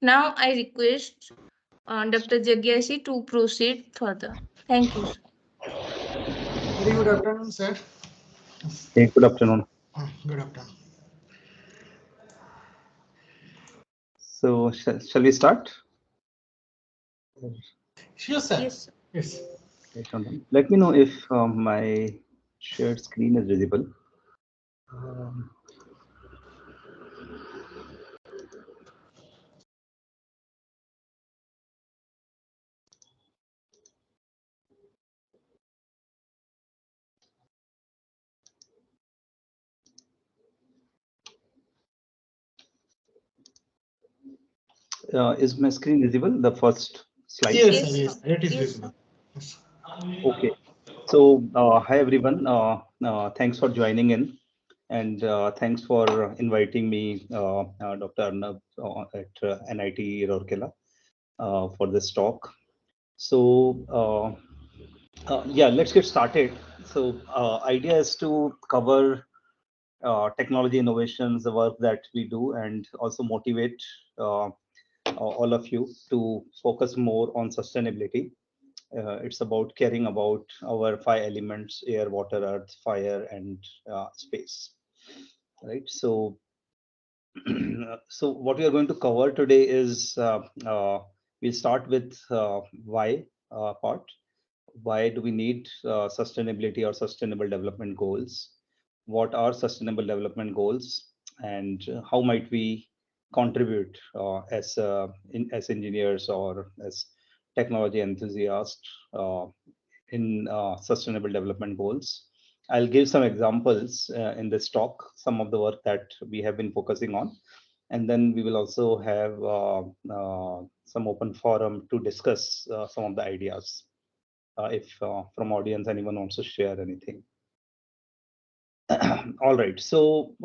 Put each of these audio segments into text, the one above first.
Now I request Dr. Jagyasi to proceed further. Thank you. Very good afternoon, sir. Hey, good afternoon. Good afternoon. So, shall we start? Sure, sir. Yes, sir. Yes. Let me know if my shared screen is visible. Um, is my screen visible? The first slide? Yes, Yes, sir. Yes, sir. it is Yes, visible. Yes. Okay. So, hi everyone. Thanks for joining in, and thanks for inviting me, Dr. Arnab, at NIT Rourkela, for this talk. So, yeah, let's get started. So, idea is to cover technology innovations, the work that we do, and also motivate all of you to focus more on sustainability. It's about caring about our five elements: air, water, earth, fire, and space. Right. So, so what we are going to cover today is we'll start with why part. Why do we need sustainability or sustainable development goals? What are sustainable development goals, and how might we contribute as engineers or as technology enthusiasts in sustainable development goals? I'll give some examples in this talk, some of the work that we have been focusing on, and then we will also have some open forum to discuss some of the ideas. If from audience anyone wants to share anything. All right, so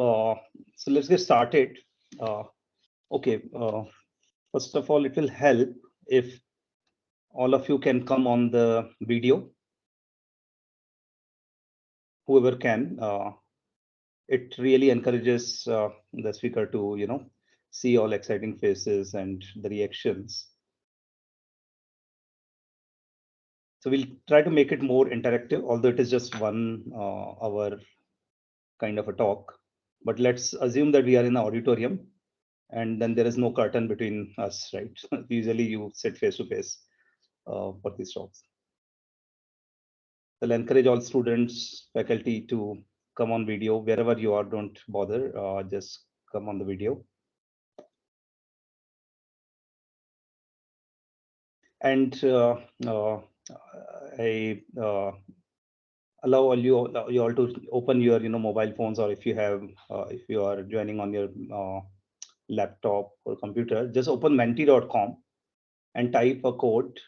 let's get started. Okay, first of all, it will help if all of you can come on the video. Whoever can, it really encourages the speaker to see all exciting faces and the reactions. So we'll try to make it more interactive, although it is just 1 hour kind of a talk. But let's assume that we are in an auditorium and then there is no curtain between us, right? Usually you sit face to face for these talks. I'll encourage all students, faculty to come on video. Wherever you are, don't bother, just come on the video. And I allow you all to open your mobile phones, or if you are joining on your laptop or computer, just open menti.com and type a code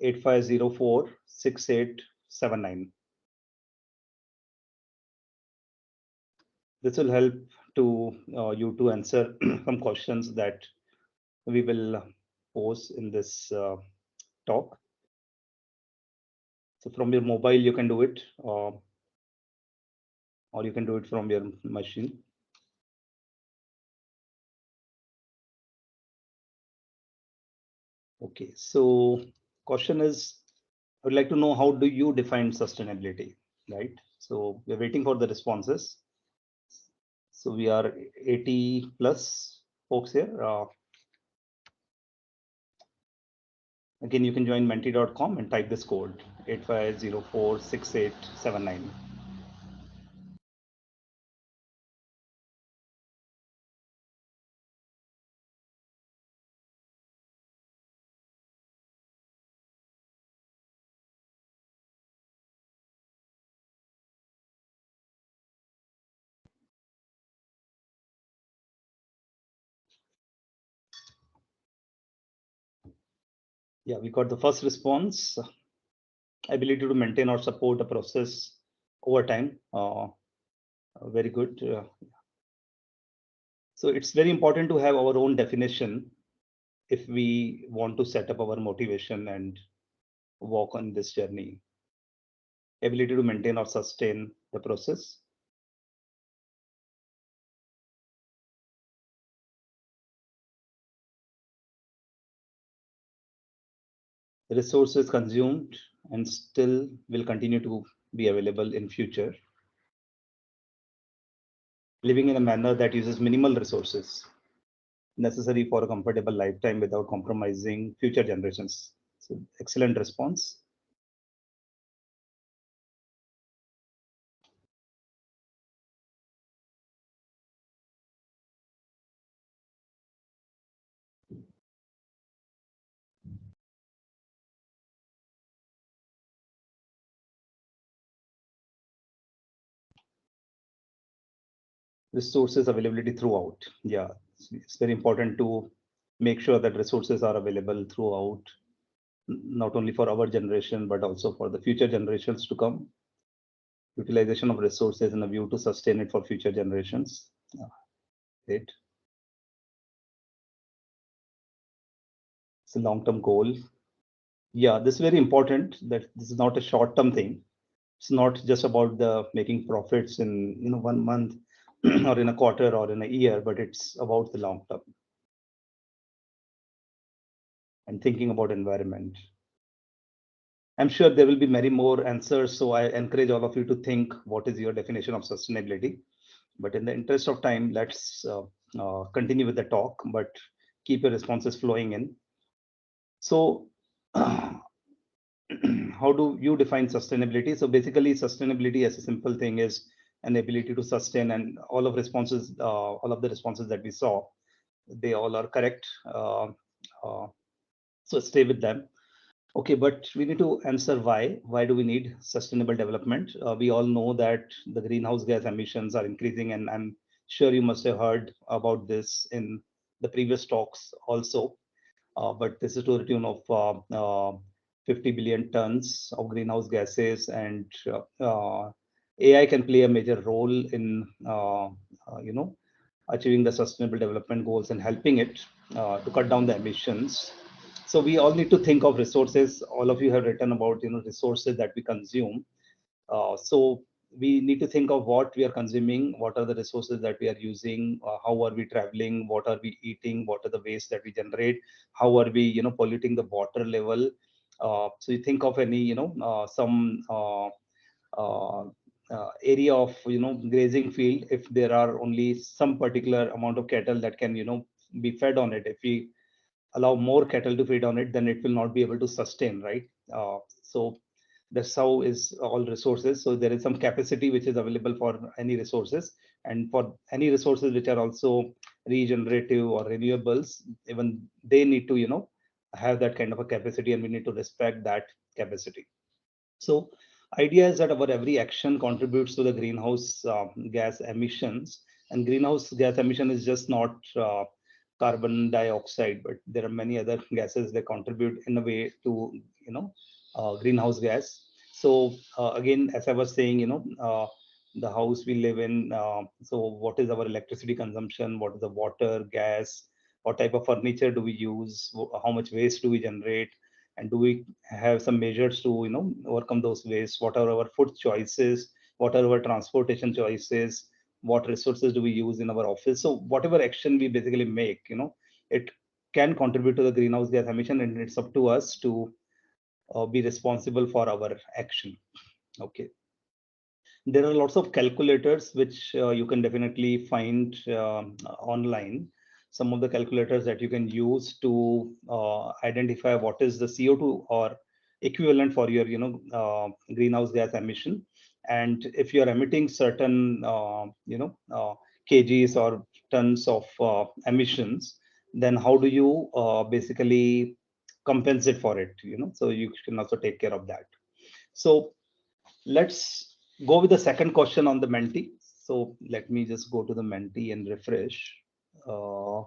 85046879. This will help to you to answer some questions that we will pose in this talk. So from your mobile you can do it, or you can do it from your machine. Okay, so question is, I would like to know, how do you define sustainability, right? So we're waiting for the responses. So we are 80 plus folks here. Again, you can join menti.com and type this code 85046879. Yeah, we got the first response. Ability to maintain or support a process over time. Very good. So it's very important to have our own definition if we want to set up our motivation and walk on this journey. Ability to maintain or sustain the process. resources consumed and still will continue to be available in future, living in a manner that uses minimal resources necessary for a comfortable lifetime without compromising future generations. So excellent response. Resources availability throughout. Yeah, it's very important to make sure that resources are available throughout, not only for our generation, but also for the future generations to come. Utilization of resources in a view to sustain it for future generations. Great. It's a long-term goal. Yeah, this is very important that this is not a short-term thing. It's not just about the making profits in 1 month or in a quarter or in a year, but it's about the long term and thinking about environment. I'm sure there will be many more answers, so I encourage all of you to think what is your definition of sustainability. But in the interest of time, let's continue with the talk, but keep your responses flowing in. So, how do you define sustainability? So basically, sustainability as a simple thing is an ability to sustain, and all of the responses that we saw, they all are correct. So stay with them. Okay, but we need to answer why. Why do we need sustainable development? We all know that the greenhouse gas emissions are increasing, and I'm sure you must have heard about this in the previous talks also. But this is to the tune of 50 billion tons of greenhouse gases, and AI can play a major role in achieving the sustainable development goals and helping it to cut down the emissions. So we all need to think of resources. All of you have written about resources that we consume. So we need to think of what we are consuming, what are the resources that we are using, how are we traveling, what are we eating, what are the waste that we generate, how are we polluting the water level. So you think of any some uh, area of grazing field. If there are only some particular amount of cattle that can be fed on it, if we allow more cattle to feed on it, then it will not be able to sustain, right? So that's how is all resources. So there is some capacity which is available for any resources, and for any resources which are also regenerative or renewables, even they need to have that kind of a capacity, and we need to respect that capacity. So idea is that our every action contributes to the greenhouse gas emissions, and greenhouse gas emission is just not carbon dioxide, but there are many other gases that contribute in a way to greenhouse gas. So again, as I was saying, the house we live in. So what is our electricity consumption? What is the water, gas? What type of furniture do we use? How much waste do we generate? And do we have some measures to overcome those wastes? What are our food choices? What are our transportation choices? What resources do we use in our office? So whatever action we basically make, it can contribute to the greenhouse gas emission, and it's up to us to be responsible for our action. Okay, there are lots of calculators which you can definitely find online. Some of the calculators that you can use to identify what is the CO2 or equivalent for your greenhouse gas emission, and if you are emitting certain kgs or tons of emissions, then how do you basically compensate for it, so you can also take care of that. So let's go with the second question on the Menti. So let me just go to the Menti and refresh. Uh,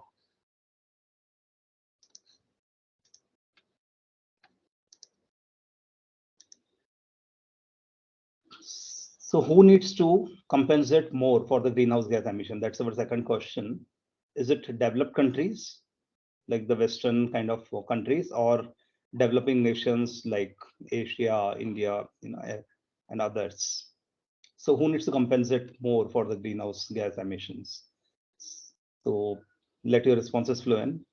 so who needs to compensate more for the greenhouse gas emission? That's our second question. Is it developed countries like the Western kind of countries, or developing nations like Asia, India, and others? So who needs to compensate more for the greenhouse gas emissions? So let your responses flow in.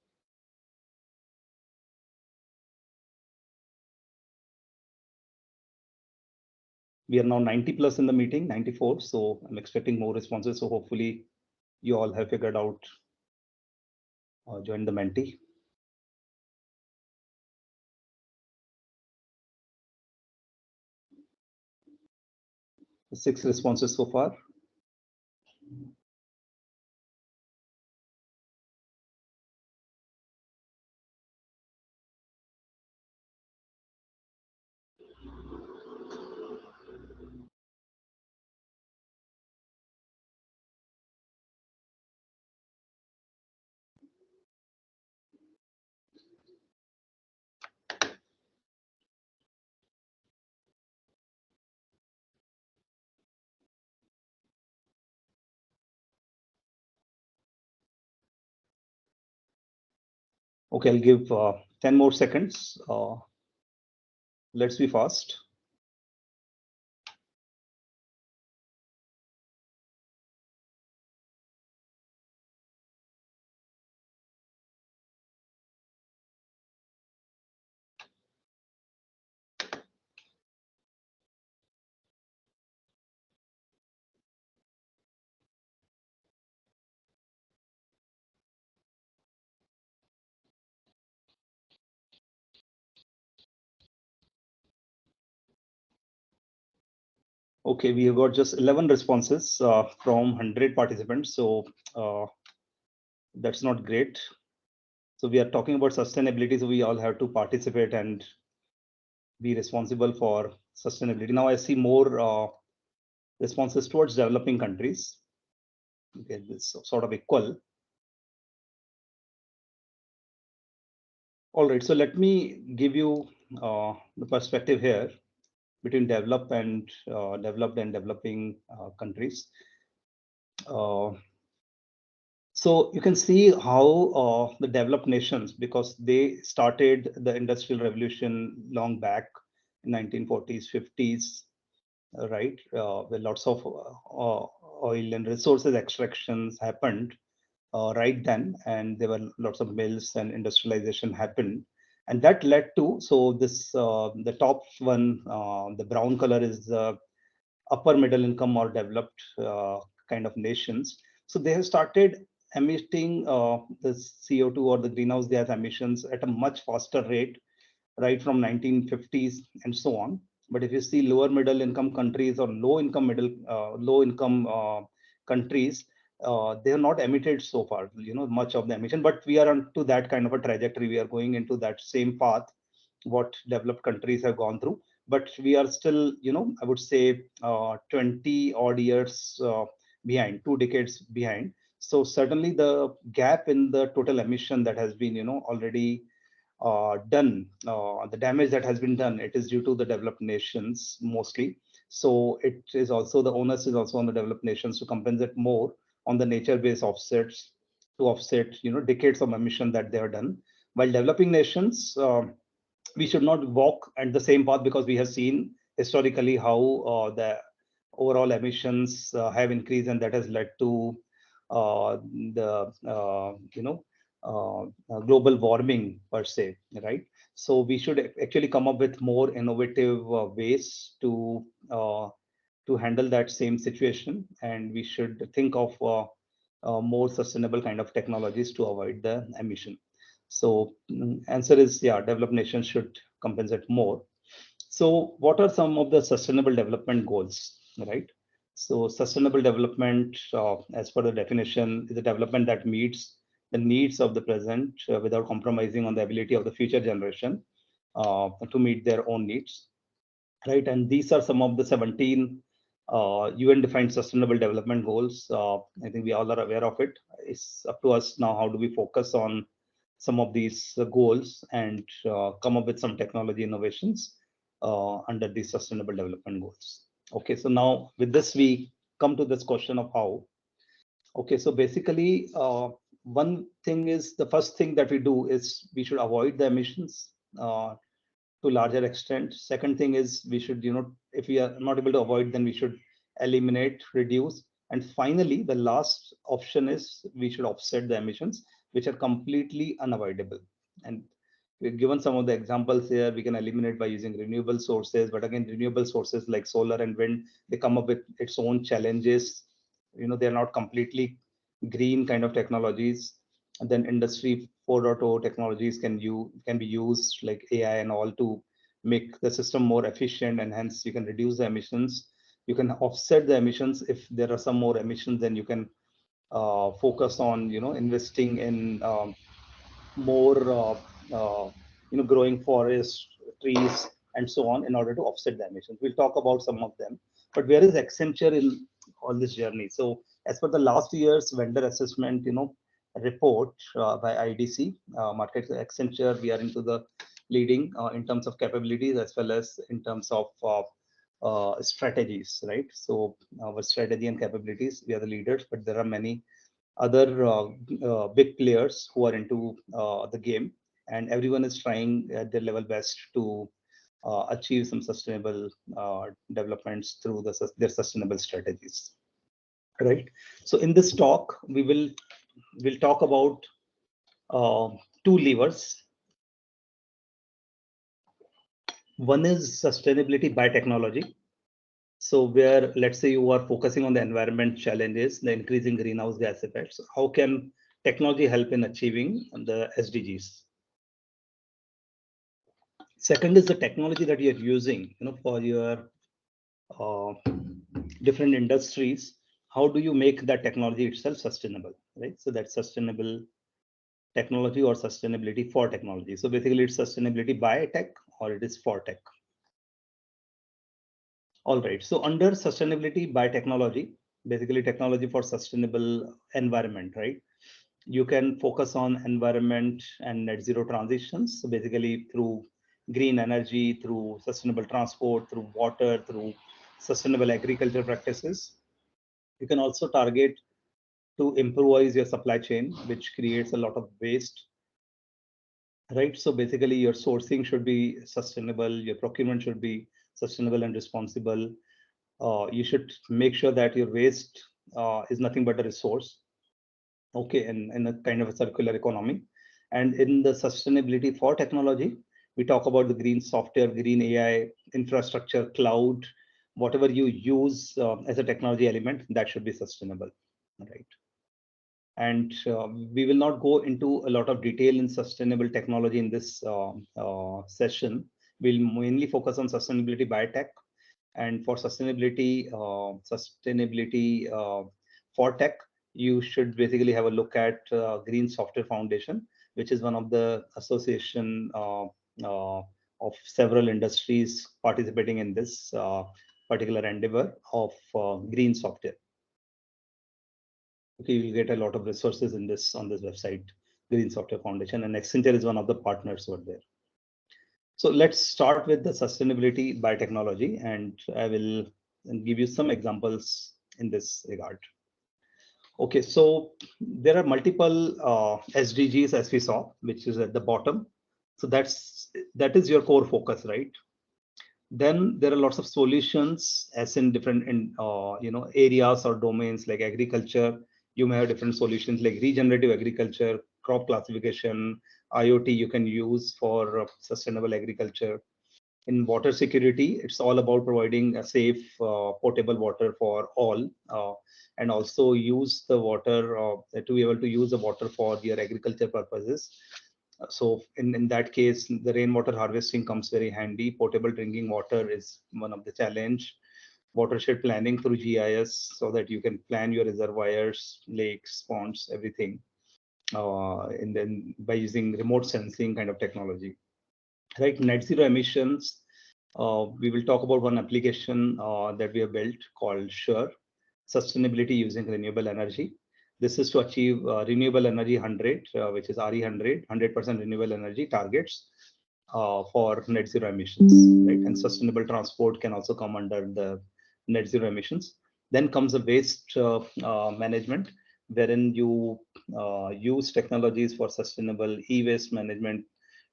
We are now 90 plus in the meeting, 94. So I'm expecting more responses. So hopefully you all have figured out join the Menti. 6 responses so far. Okay, I'll give 10 more seconds. Let's be fast. Okay, we have got just 11 responses from 100 participants. So that's not great. So we are talking about sustainability. So we all have to participate and be responsible for sustainability. Now I see more responses towards developing countries. Okay, this sort of equal. All right, so let me give you the perspective here between developed and developing countries. So you can see how the developed nations, because they started the industrial revolution long back in 1940s, 50s, right? Where lots of oil and resources extractions happened right then, and there were lots of mills and industrialization happened, and that led to, so this the top one, the brown color is the upper middle income or developed kind of nations. So they have started emitting the CO2 or the greenhouse gas emissions at a much faster rate, right from 1950s and so on. But if you see lower middle income countries or low income countries, they have not emitted so far, much of the emission. But we are on to that kind of a trajectory. We are going into that same path what developed countries have gone through. But we are still, I would say 20 odd years behind, 2 decades behind. So certainly the gap in the total emission that has been, already done, the damage that has been done, it is due to the developed nations mostly. So it is also, the onus is also on the developed nations to compensate more on the nature-based offsets to offset, decades of emission that they have done. While developing nations, we should not walk at the same path, because we have seen historically how the overall emissions have increased, and that has led to the global warming per se, right? So we should actually come up with more innovative ways to handle that same situation, and we should think of more sustainable kind of technologies to avoid the emission. So answer is, yeah, developed nations should compensate more. So what are some of the sustainable development goals, right? So sustainable development, as per the definition, is a development that meets the needs of the present without compromising on the ability of the future generation to meet their own needs, right? And these are some of the 17 UN-defined sustainable development goals. I think we all are aware of it. It's up to us now. How do we focus on some of these goals and come up with some technology innovations under these sustainable development goals? Okay, so now with this, we come to this question of how. Okay, so basically, one thing is, the first thing that we do is we should avoid the emissions to larger extent. Second thing is, we should, if we are not able to avoid, then we should eliminate, reduce. And finally, the last option is we should offset the emissions which are completely unavoidable. And we've given some of the examples here. We can eliminate by using renewable sources, but again, renewable sources like solar and wind, they come up with its own challenges. They're not completely green kind of technologies. And then industry 4.0 technologies can be used like AI and all to make the system more efficient, and hence you can reduce the emissions. You can offset the emissions. If there are some more emissions, then you can focus on investing in more growing forests, trees, and so on in order to offset the emissions. We'll talk about some of them. But where is Accenture in all this journey? So as per the last year's vendor assessment report by IDC market, Accenture, we are into the leading in terms of capabilities as well as in terms of strategies, right? So our strategy and capabilities, we are the leaders, but there are many other big players who are into the game, and everyone is trying at their level best to achieve some sustainable developments through their sustainable strategies, right? So in this talk, we'll talk about two levers. One is sustainability by technology. So where, let's say, you are focusing on the environment challenges, the increasing greenhouse gas effects, how can technology help in achieving the SDGs? Second is the technology that you're using, for your uh, different industries. How do you make that technology itself sustainable, right? So that's sustainable technology or sustainability for technology. So basically, it's sustainability by tech or it is for tech. All right. So under sustainability by technology, basically technology for sustainable environment, right? You can focus on environment and net zero transitions. So basically through green energy, through sustainable transport, through water, through sustainable agriculture practices. You can also target to improvise your supply chain, which creates a lot of waste, right? So basically your sourcing should be sustainable, your procurement should be sustainable and responsible. You should make sure that your waste is nothing but a resource, okay, in a kind of a circular economy. And in the sustainability for technology, we talk about the green software, green AI, infrastructure, cloud, whatever you use as a technology element, that should be sustainable, right? And we will not go into a lot of detail in sustainable technology in this session. We'll mainly focus on sustainability biotech. And for sustainability for tech, you should basically have a look at Green Software Foundation, which is one of the association of several industries participating in this particular endeavor of green software. Okay, you'll get a lot of resources in this on this website, Green Software Foundation, and Accenture is one of the partners over there. So let's start with the sustainability by technology, and I will give you some examples in this regard. Okay, so there are multiple SDGs as we saw, which is at the bottom. So that is your core focus, right? Then there are lots of solutions, as in different areas or domains like agriculture. You may have different solutions like regenerative agriculture, crop classification, IoT you can use for sustainable agriculture. In water security, it's all about providing a safe, potable water for all, and also use the water to be able to use the water for your agriculture purposes. So in that case, the rainwater harvesting comes very handy. Portable drinking water is one of the challenge. Watershed planning through GIS, so that you can plan your reservoirs, lakes, ponds, everything, and then by using remote sensing kind of technology. Right, net zero emissions. We will talk about one application that we have built called Sure, sustainability using renewable energy. This is to achieve renewable energy 100, which is RE 100, 100% renewable energy targets for net zero emissions, right? And sustainable transport can also come under the net zero emissions. Then comes the waste management, wherein you use technologies for sustainable e-waste management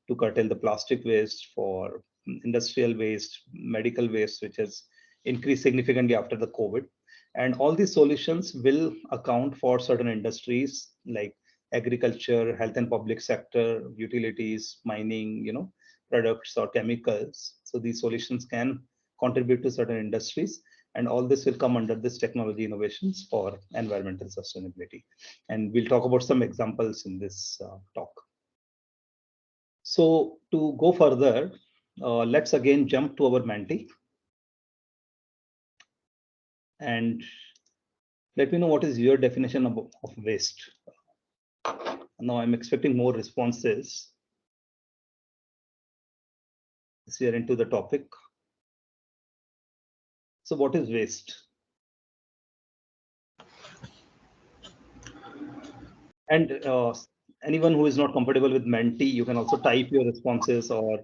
to curtail the plastic waste, for industrial waste, medical waste, which has increased significantly after the COVID. And all these solutions will account for certain industries like agriculture, health and public sector, utilities, mining, products or chemicals. So these solutions can contribute to certain industries, and all this will come under this technology innovations for environmental sustainability. And we'll talk about some examples in this talk. So to go further, let's again jump to our Menti. And let me know what is your definition of waste. Now I'm expecting more responses as we are into the topic. So what is waste? And anyone who is not comfortable with Menti, you can also type your responses, or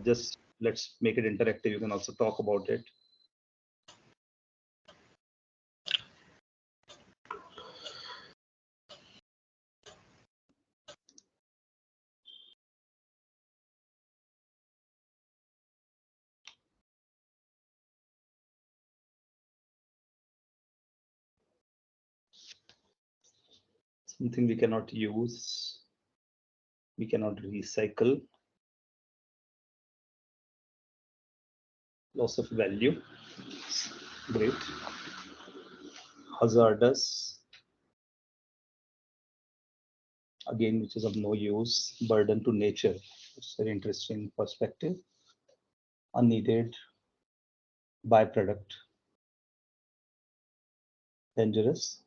just let's make it interactive. You can also talk about it. Something we cannot use, we cannot recycle, loss of value, great, hazardous, again, which is of no use, burden to nature. It's very interesting perspective. Unneeded, byproduct, dangerous,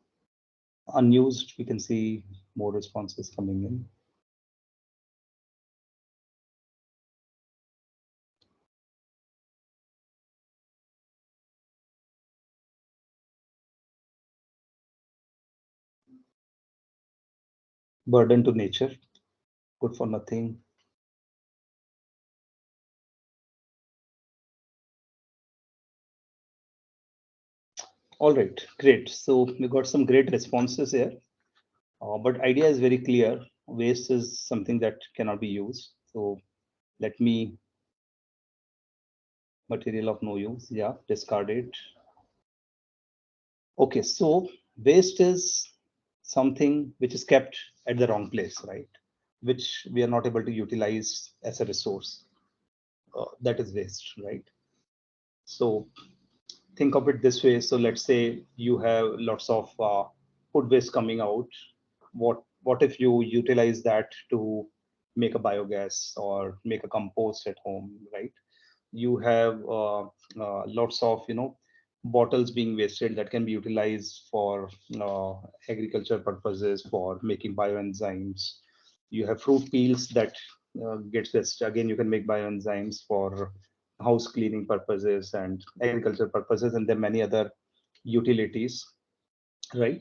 unused. We can see more responses coming in. Burden to nature, good for nothing. All right, great. So we got some great responses here. But idea is very clear. Waste is something that cannot be used. So let me, material of no use, yeah, discard it. Okay, so waste is something which is kept at the wrong place, right? Which we are not able to utilize as a resource. That is waste, right? So think of it this way. So let's say you have lots of food waste coming out. What if you utilize that to make a biogas or make a compost at home, right? You have lots of bottles being wasted that can be utilized for agriculture purposes, for making bioenzymes. You have fruit peels that gets wasted. Again, you can make bioenzymes for house cleaning purposes and agriculture purposes, and there are many other utilities, right?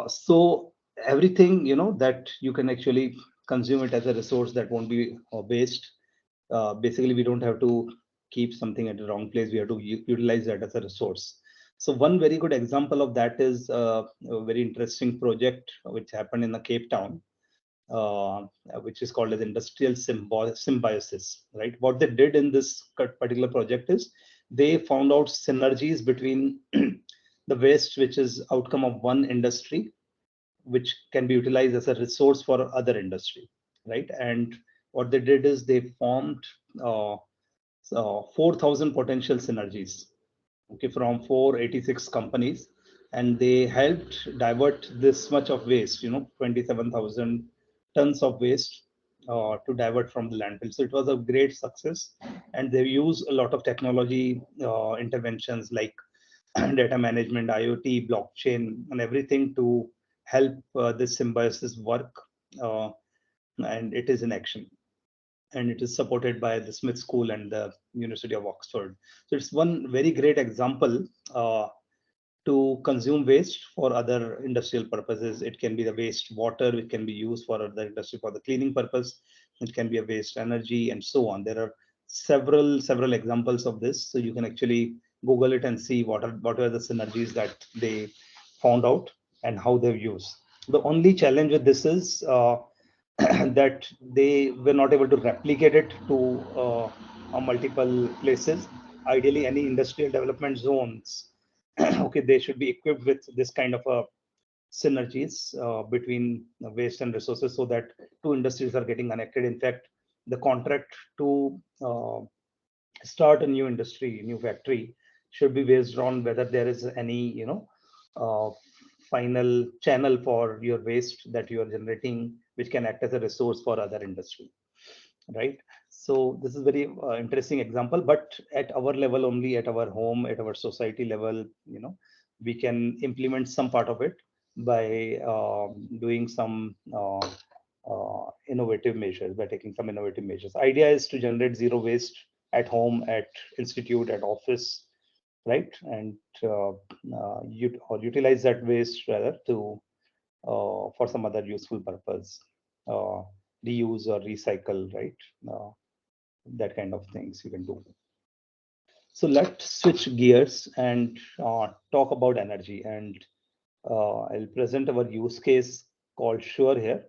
So everything that you can actually consume it as a resource that won't be waste. Basically, we don't have to keep something at the wrong place. We have to utilize that as a resource. So one very good example of that is a very interesting project which happened in the Cape Town, which is called as industrial symbiosis, right? What they did in this particular project is they found out synergies between the waste, which is outcome of one industry, which can be utilized as a resource for other industry, right? And what they did is they formed 4,000 potential synergies, okay, from 486 companies, and they helped divert this much of waste, 27,000 tons of waste to divert from the landfill. So it was a great success, and they use a lot of technology interventions like data management, IoT, blockchain, and everything to help this symbiosis work. And it is in action. And it is supported by the Smith School and the University of Oxford. So it's one very great example to consume waste for other industrial purposes. It can be the waste water, it can be used for other industry for the cleaning purpose. It can be a waste energy and so on. There are several examples of this. So you can actually Google it and see what are the synergies that they found out and how they've used. The only challenge with this is that they were not able to replicate it to multiple places. Ideally, any industrial development zones, okay, they should be equipped with this kind of a synergies between waste and resources so that two industries are getting connected. In fact, the contract to start a new industry, new factory, should be based on whether there is any, uh, final channel for your waste that you are generating, which can act as a resource for other industry, right? So this is very interesting example, but at our level only, at our home, at our society level, we can implement some part of it by doing some innovative measures, by taking some innovative measures. Idea is to generate zero waste at home, at institute, at office, right? And or utilize that waste rather to for some other useful purpose, uh, reuse or recycle, right? That kind of things you can do. So let's switch gears and talk about energy. And I'll present our use case called Sure here,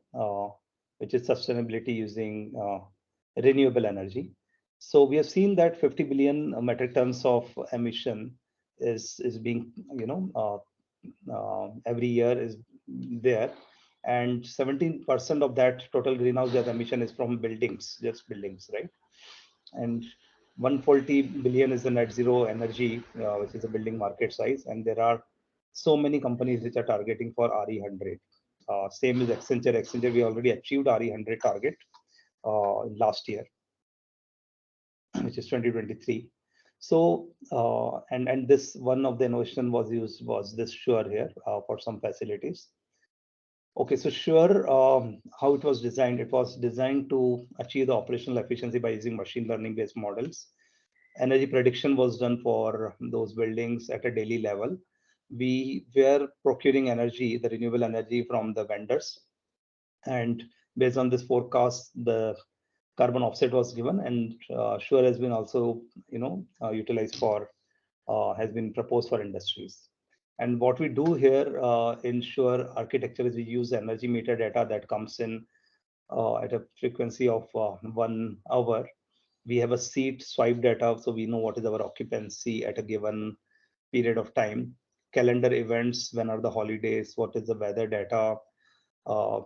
which is sustainability using renewable energy. So we have seen that 50 billion metric tons of emission is being, every year is there, and 17% of that total greenhouse gas emission is from buildings, just buildings, right? And 140 billion is the net zero energy, which is a building market size, and there are so many companies which are targeting for RE100. Same as Accenture. Accenture, we already achieved RE100 target last year, which is 2023. So and this one of the innovation was this Sure here for some facilities. Okay, so Sure, how it was designed? It was designed to achieve the operational efficiency by using machine learning based models. Energy prediction was done for those buildings at a daily level. We were procuring energy, the renewable energy, from the vendors, and based on this forecast, the carbon offset was given, and Sure has been also, utilized for, has been proposed for industries. And what we do here in Sure architecture is we use energy meter data that comes in at a frequency of 1 hour. We have a seat swipe data, so we know what is our occupancy at a given period of time. Calendar events, when are the holidays, what is the weather data.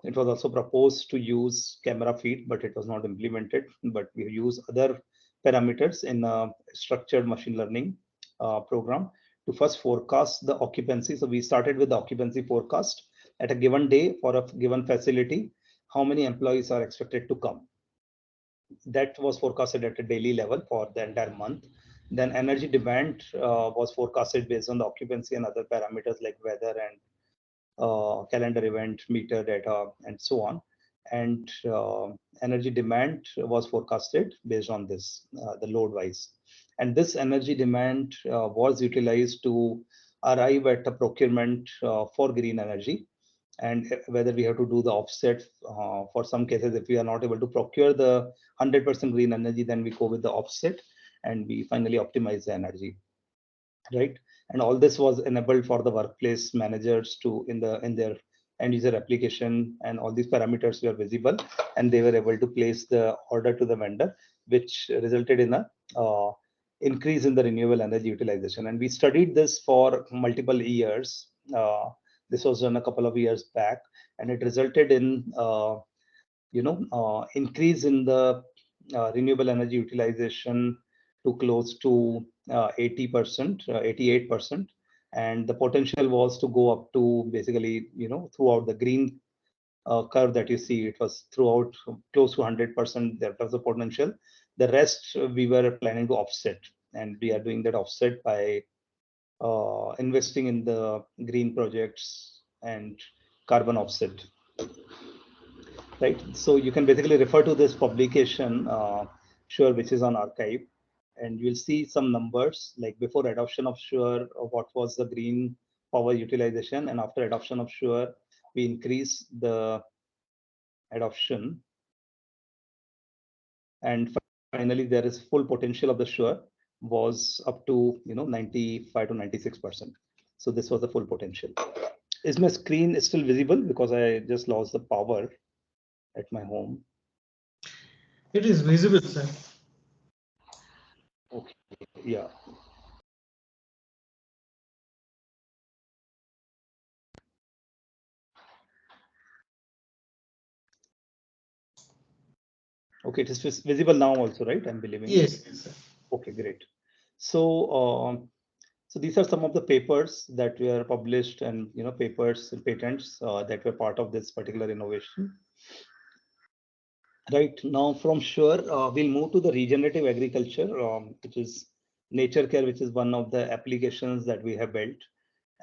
It was also proposed to use camera feed, but it was not implemented. But we use other parameters in a structured machine learning program to first forecast the occupancy. So we started with the occupancy forecast at a given day for a given facility. How many employees are expected to come? That was forecasted at a daily level for the entire month. Then energy demand was forecasted based on the occupancy and other parameters like weather and calendar event, meter data, and so on. And energy demand was forecasted based on this, the load wise. And this energy demand was utilized to arrive at a procurement for green energy. And whether we have to do the offset for some cases, if we are not able to procure the 100% green energy, then we go with the offset and we finally optimize the energy, right? And all this was enabled for the workplace managers to in their end user application, and all these parameters were visible, and they were able to place the order to the vendor, which resulted in a increase in the renewable energy utilization. And we studied this for multiple years. This was done a couple of years back, and it resulted in increase in the renewable energy utilization to close to 80%, 88%. And the potential was to go up to basically, throughout the green curve that you see, it was throughout close to 100%. That was the potential. The rest we were planning to offset, and we are doing that offset by investing in the green projects and carbon offset, right? So you can basically refer to this publication, Sure, which is on archive, and you'll see some numbers like before adoption of Sure, what was the green power utilization, and after adoption of Sure, we increase the adoption, and finally there is full potential of the Sure was up to 95 to 96%. So this was the full potential. Is my screen still visible? Because I just lost the power at my home. It is visible, sir. Okay, yeah. Okay, it is visible now also, right? I'm believing. Yes, yes, sir. Okay, great. So, so these are some of the papers that were published, and papers and patents that were part of this particular innovation. Right now, from sure, we'll move to the regenerative agriculture, which is nature care, which is one of the applications that we have built.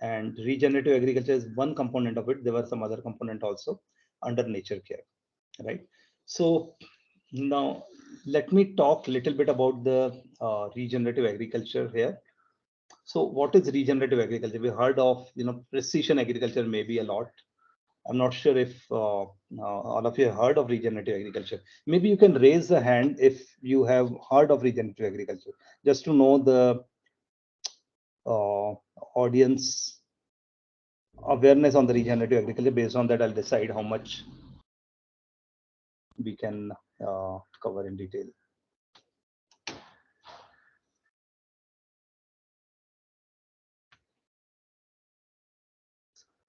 And regenerative agriculture is one component of it. There were some other component also under nature care, right? So now let me talk a little bit about the regenerative agriculture here. So what is regenerative agriculture? We heard of precision agriculture maybe a lot. I'm not sure if all of you have heard of regenerative agriculture. Maybe you can raise a hand if you have heard of regenerative agriculture, just to know the uh, audience awareness on the regenerative agriculture. Based on that, I'll decide how much we can cover in detail.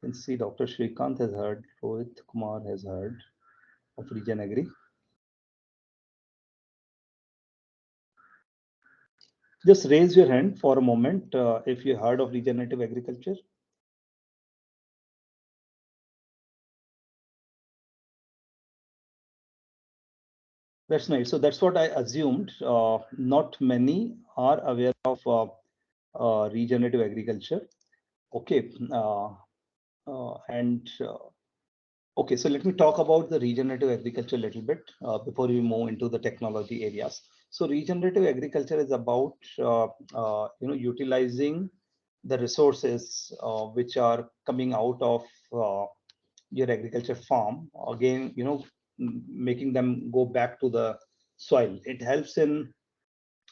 You can see Dr. Shrikant has heard, Rohit Kumar has heard of Regen Agri. Just raise your hand for a moment if you heard of regenerative agriculture. That's nice. So that's what I assumed. Not many are aware of regenerative agriculture. Okay. Okay, so let me talk about the regenerative agriculture a little bit before we move into the technology areas. So regenerative agriculture is about utilizing the resources which are coming out of your agriculture farm. Again, making them go back to the soil. It helps in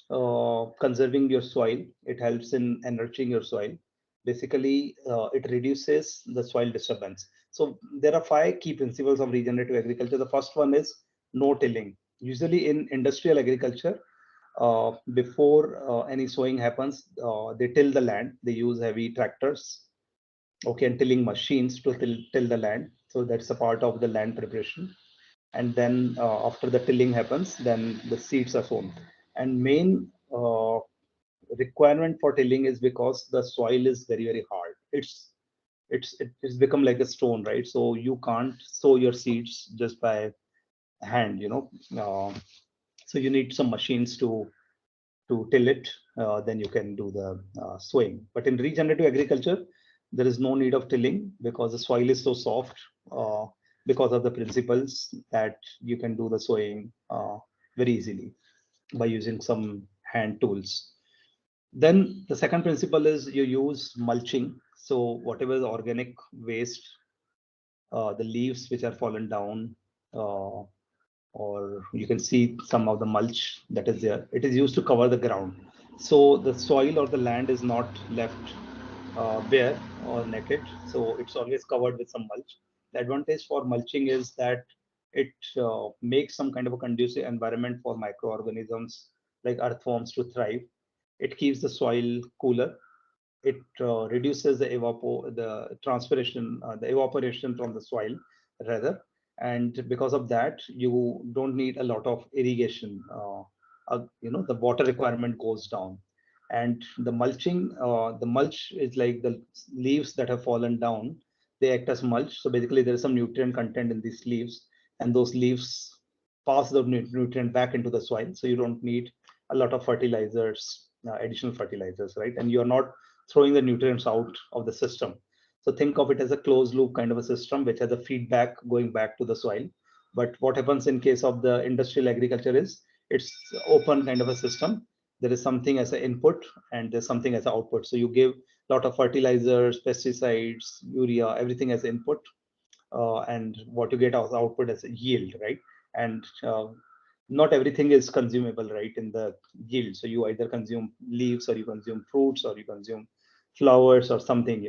conserving your soil. It helps in enriching your soil. Basically, it reduces the soil disturbance. So there are 5 key principles of regenerative agriculture. The first one is no tilling. Usually in industrial agriculture, before any sowing happens, they till the land. They use heavy tractors, okay, and tilling machines to till the land. So that's a part of the land preparation. And then after the tilling happens, then the seeds are sown. And main requirement for tilling is because the soil is very, very hard. It's become like a stone, right? So you can't sow your seeds just by hand. So you need some machines to till it. Then you can do the sowing. But in regenerative agriculture, there is no need of tilling because the soil is so soft. Because of the principles that you can do the sowing very easily by using some hand tools. Then the second principle is you use mulching. So whatever the organic waste, the leaves which are fallen down, uh, or you can see some of the mulch that is there, it is used to cover the ground. So the soil or the land is not left bare or naked. So it's always covered with some mulch. The advantage for mulching is that it makes some kind of a conducive environment for microorganisms like earthworms to thrive. It keeps the soil cooler. It reduces the transpiration, the evaporation from the soil rather, and because of that, you don't need a lot of irrigation. The water requirement goes down, and the mulch is like the leaves that have fallen down. They act as mulch. So basically, there is some nutrient content in these leaves, and those leaves pass the nutrient back into the soil. So you don't need a lot of fertilizers, additional fertilizers, right? And you're not throwing the nutrients out of the system. So think of it as a closed loop kind of a system which has a feedback going back to the soil. But what happens in case of the industrial agriculture is it's open kind of a system. There is something as an input and there's something as an output. So you give a lot of fertilizers, pesticides, urea, everything as input, and what you get as output as a yield, right? And not everything is consumable, right, in the yield. So you either consume leaves, or you consume fruits, or you consume flowers or something,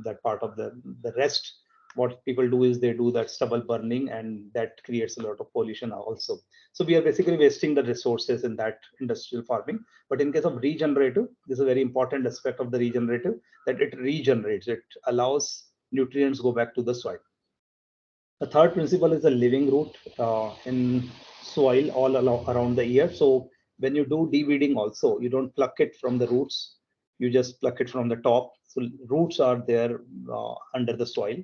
that part of the rest. What people do is they do that stubble burning, and that creates a lot of pollution also. So we are basically wasting the resources in that industrial farming. But in case of regenerative, this is a very important aspect of the regenerative, that it regenerates, it allows nutrients go back to the soil. The third principle is the living root. In soil all around the year. So when you do de-weeding also, you don't pluck it from the roots, you just pluck it from the top. So roots are there under the soil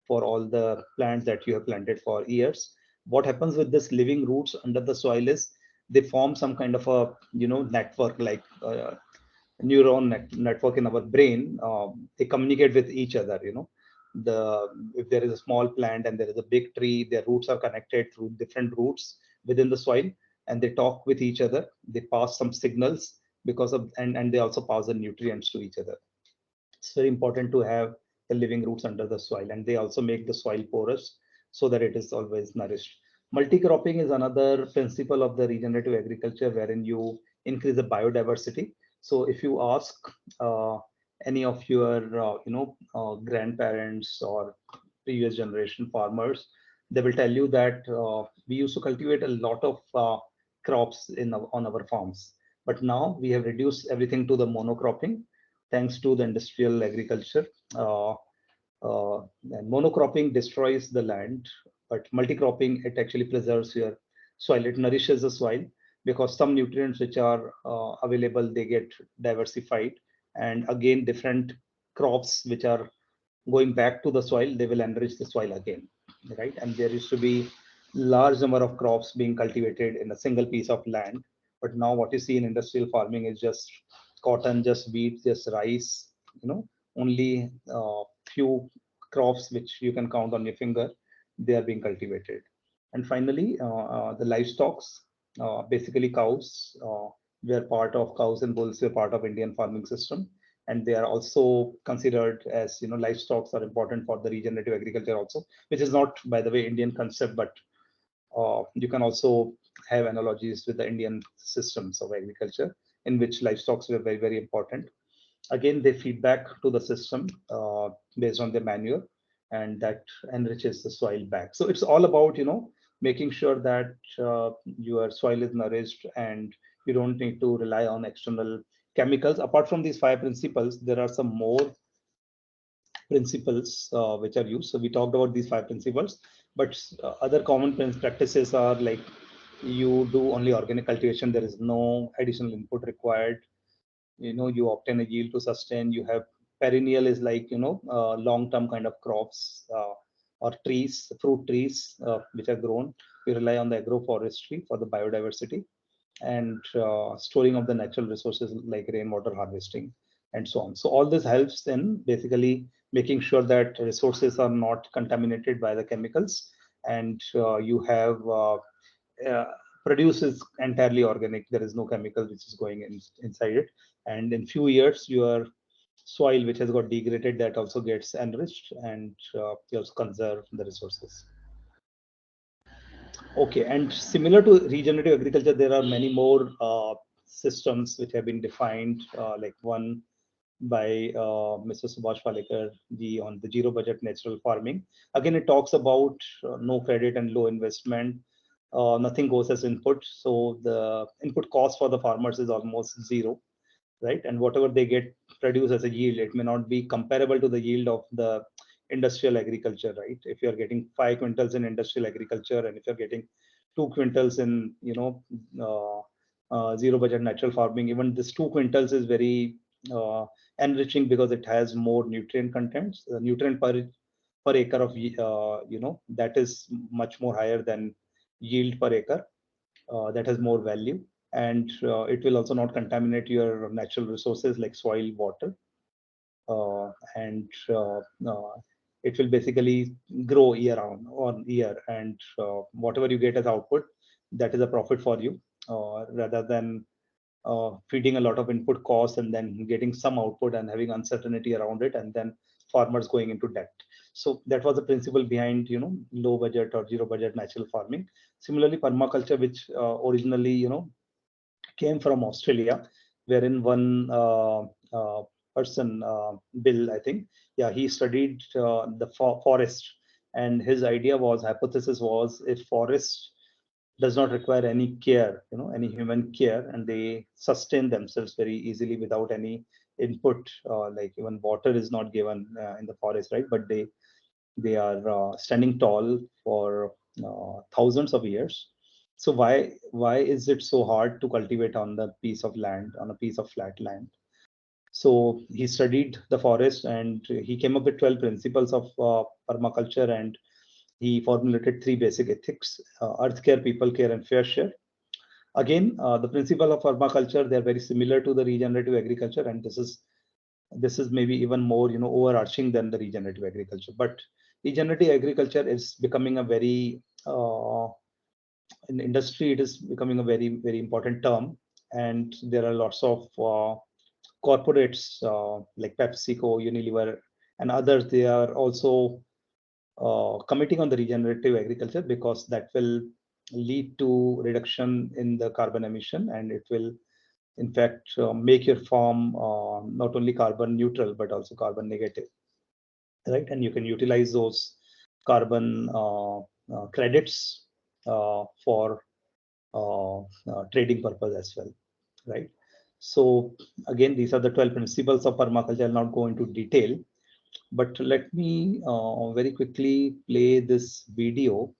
for all the plants that you have planted for years. What happens with this living roots under the soil is they form some kind of a network, like network in our brain. They communicate with each other. The If there is a small plant and there is a big tree, their roots are connected through different roots within the soil, and they talk with each other. They pass some signals because of, and they also pass the nutrients to each other. It's very important to have the living roots under the soil, and they also make the soil porous so that it is always nourished. Multi-cropping is another principle of the regenerative agriculture, wherein you increase the biodiversity. So if you ask uh, any of your grandparents or previous generation farmers, they will tell you that we used to cultivate a lot of crops on our farms, but now we have reduced everything to the monocropping, thanks to the industrial agriculture. Uh, and monocropping destroys the land, but multi-cropping, it actually preserves your soil. It nourishes the soil because some nutrients which are available, they get diversified, and again different crops which are going back to the soil, they will enrich the soil again, right? And there used to be large number of crops being cultivated in a single piece of land, but now what you see in industrial farming is just cotton, just wheat, just rice, only few crops which you can count on your finger, they are being cultivated. And finally, the livestock, basically cows, were part of cows and bulls were part of Indian farming system, and they are also considered as, livestock are important for the regenerative agriculture also, which is not, by the way, Indian concept, but you can also have analogies with the Indian systems of agriculture, in which livestock were very, very important. Again, they feed back to the system based on the manure, and that enriches the soil back. So it's all about, making sure that your soil is nourished, and you don't need to rely on external chemicals. Apart from these five principles, there are some more principles which are used. So we talked about these five principles, but other common practices are like, you do only organic cultivation, there is no additional input required. You obtain a yield to sustain. You have perennial, is like, long term kind of crops, or trees, fruit trees, which are grown. You rely on the agroforestry for the biodiversity, and storing of the natural resources like rainwater harvesting, and so on. So all this helps in basically making sure that resources are not contaminated by the chemicals, and you have uh, produces entirely organic. There is no chemical which is going inside it, and in few years your soil which has got degraded, that also gets enriched, and you also conserve the resources. Okay, and similar to regenerative agriculture, there are many more systems which have been defined, like one by Mr. Subhash Palekar ji on the zero budget natural farming. Again, it talks about no credit and low investment. Nothing goes as input, so the input cost for the farmers is almost zero, right? And whatever they get produced as a yield, it may not be comparable to the yield of the industrial agriculture, right? If you're getting 5 quintals in industrial agriculture, and if you're getting 2 quintals in, zero budget natural farming, even this 2 quintals is very enriching, because it has more nutrient contents. The nutrient per acre of that is much more higher than yield per acre. That has more value, and it will also not contaminate your natural resources like soil, water, and it will basically grow year round on year, and whatever you get as output, that is a profit for you, rather than feeding a lot of input costs and then getting some output and having uncertainty around it, and then farmers going into debt. So that was the principle behind, low budget or zero budget natural farming. Similarly, permaculture, which originally, came from Australia, wherein one person, Bill, I think, yeah, he studied the forest, and his hypothesis was, if forest does not require any care, any human care, and they sustain themselves very easily without any input, like even water is not given in the forest, right? But they are standing tall for thousands of years, So why is it so hard to cultivate on the piece of land, on a piece of flat land? So he studied the forest and he came up with 12 principles of permaculture, and he formulated three basic ethics: earth care, people care, and fair share. Again, the principle of permaculture, they're very similar to the regenerative agriculture, and this is maybe even more, overarching than the regenerative agriculture. But regenerative agriculture is becoming a very in industry, it is becoming a very, very important term, and there are lots of corporates like PepsiCo, Unilever, and others. They are also committing on the regenerative agriculture because that will lead to reduction in the carbon emission, and it will in fact make your farm not only carbon neutral but also carbon negative, right? And you can utilize those carbon credits for trading purpose as well, right? So again, these are the 12 principles of permaculture. I'll not go into detail, but let me very quickly play this video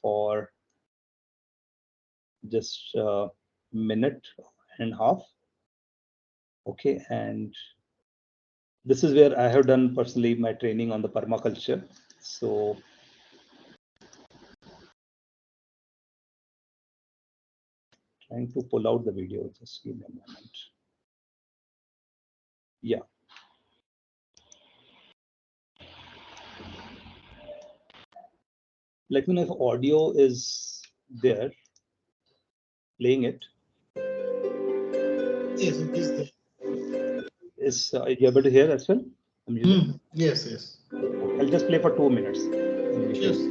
for just a minute and a half. Okay, and this is where I have done personally my training on the permaculture. So trying to pull out the video, just give me a moment. Yeah. Let me know if audio is there, playing it. Yes, it is there. Is you able to hear as well? I'm using. Yes, yes. I'll just play for 2 minutes. And we Yes. can,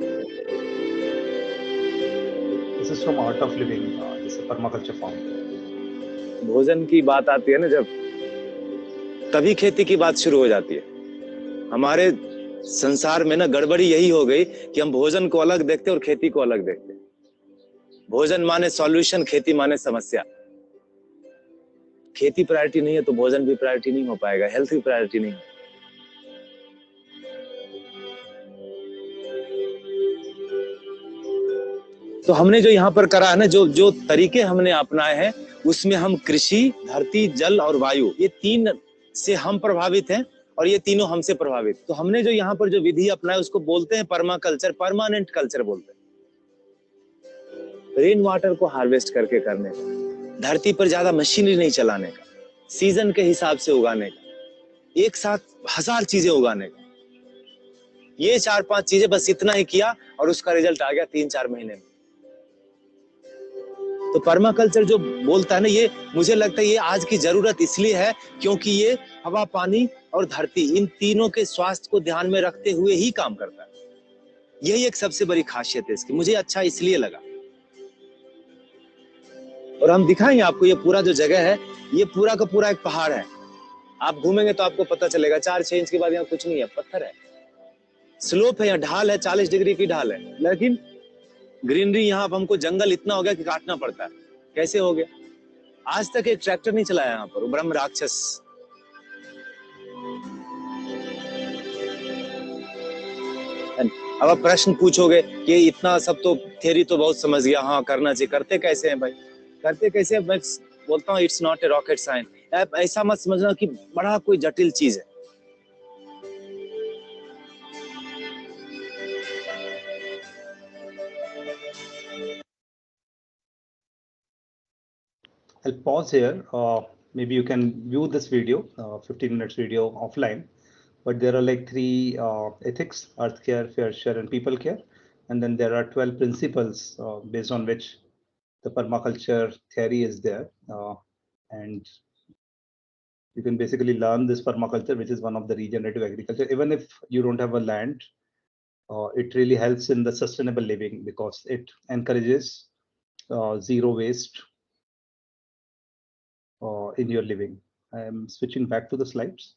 this is from Art of Living. This is permaculture farm. भोजन की बात आती है ना, जब तभी खेती की बात शुरू हो जाती है. हमारे संसार में ना गड़बड़ी यही हो गई कि हम भोजन को अलग देखते हैं और खेती को अलग देखते हैं. भोजन माने सॉल्यूशन, खेती माने समस्या. खेती प्रायोरिटी नहीं है तो भोजन भी प्रायोरिटी नहीं हो पाएगा, हेल्थ भी प्रायोरिटी नहीं. तो हमने जो यहाँ पर करा है ना, जो जो तरीके हमने अपनाए हैं, उसमें हम कृषि, धरती, जल और वायु, ये तीन से हम प्रभावित हैं और ये तीनों हमसे प्रभावित. तो हमने जो यहाँ पर जो विधि अपनाए उसको बोलते हैं परमाकल्चर, परमानेंट कल्चर बोलते हैं. रेन वाटर को हार्वेस्ट करके करने का, धरती पर ज्यादा मशीनरी नहीं चलाने का, सीजन के हिसाब से उगाने का, एक साथ 1000 चीजें उगाने का. ये 4-5 चीजें बस इतना ही किया और उसका रिजल्ट आ गया 3-4 महीने में. तो परमाकल्चर जो बोलता है ना, ये मुझे लगता है ये आज की जरूरत इसलिए है क्योंकि ये हवा, पानी और धरती, इन तीनों के स्वास्थ्य को ध्यान में रखते हुए ही काम करता है. यही एक सबसे बड़ी खासियत है इसकी. मुझे अच्छा इसलिए लगा. और हम दिखाएंगे आपको, ये पूरा जो जगह है, ये पूरा का पूरा एक पहाड़ है. आप घूमेंगे तो आपको पता चलेगा. 4-6 इंच के बाद यहाँ कुछ नहीं है, पत्थर है, स्लोप है, यहाँ ढाल है, 40 डिग्री की ढाल है, लेकिन ग्रीनरी यहाँ. अब हमको जंगल इतना हो गया कि काटना पड़ता है. कैसे हो गया? आज तक एक ट्रैक्टर नहीं चलाया यहाँ पर, ब्रह्म राक्षस. अब आप प्रश्न पूछोगे कि इतना सब तो थ्योरी तो बहुत समझ गया, हाँ करना चाहिए, करते कैसे हैं भाई? करते कैसे? मैं बोलता हूँ it's not a rocket science. ऐसा मत समझना कि बड़ा कोई जटिल चीज है. I'll pause here. Maybe you can view this video, 15 minutes video offline. But there are like three ethics: earth care, fair share, and people care. And then there are 12 principles based on which the permaculture theory is there. And you can basically learn this permaculture, which is one of the regenerative agriculture. Even if you don't have a land, it really helps in the sustainable living because it encourages zero waste in your living. I am switching back to the slides.